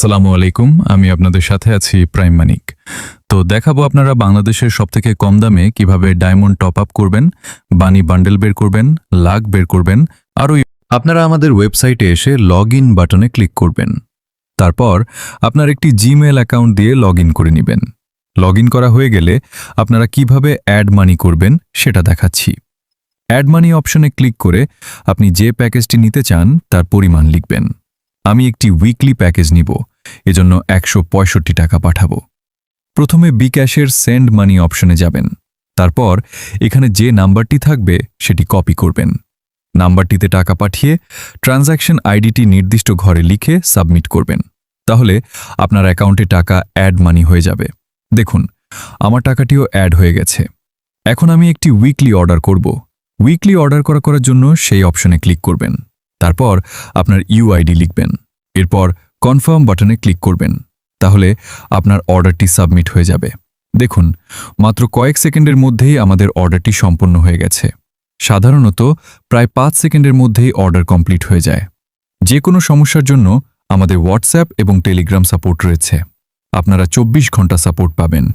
আসসালামু আলাইকুম, আমি আপনাদের সাথে আছি প্রাইম মানিক। তো দেখাবো আপনারা বাংলাদেশের সবথেকে কম দামে কিভাবে ডায়মন্ড টপ আপ করবেন, বানি বান্ডেল বের করবেন, লাখ বের করবেন। আরও আপনারা আমাদের ওয়েবসাইটে এসে লগ ইন বাটনে ক্লিক করবেন। তারপর আপনার একটি জিমেল অ্যাকাউন্ট দিয়ে লগ ইন করে নেবেন। লগ ইন করা হয়ে গেলে আপনারা কিভাবে অ্যাড মানি করবেন সেটা দেখাচ্ছি। অ্যাড মানি অপশনে ক্লিক করে আপনি যে প্যাকেজটি নিতে চান তার পরিমাণ লিখবেন। আমি একটি উইকলি প্যাকেজ নিব, এজন্য 165 টাকা পাঠাবো। প্রথমে বিক্যাশের সেন্ড মানি অপশনে যাবেন। তারপর এখানে যে নাম্বারটি থাকবে সেটি কপি করবেন। নাম্বারটিতে টাকা পাঠিয়ে ট্রানজ্যাকশন আইডিটি নির্দিষ্ট ঘরে লিখে সাবমিট করবেন। তাহলে আপনার অ্যাকাউন্টে টাকা অ্যাড মানি হয়ে যাবে। দেখুন, আমার টাকাটিও অ্যাড হয়ে গেছে। এখন আমি একটি উইকলি অর্ডার করব। উইকলি অর্ডার করার জন্য সেই অপশনে ক্লিক করবেন। তারপর আপনার ইউআইডি লিখবেন। এরপর কনফার্ম বাটনে ক্লিক করবেন। তাহলে আপনার অর্ডারটি সাবমিট হয়ে যাবে। দেখুন, মাত্র কয়েক সেকেন্ডের মধ্যেই আমাদের অর্ডারটি সম্পন্ন হয়ে গেছে। সাধারণত প্রায় 5 সেকেন্ডের মধ্যেই অর্ডার কমপ্লিট হয়ে যায়। যে কোনো সমস্যার জন্য আমাদের হোয়াটসঅ্যাপ এবং টেলিগ্রাম সাপোর্ট রয়েছে। আপনারা 24 ঘন্টা সাপোর্ট পাবেন।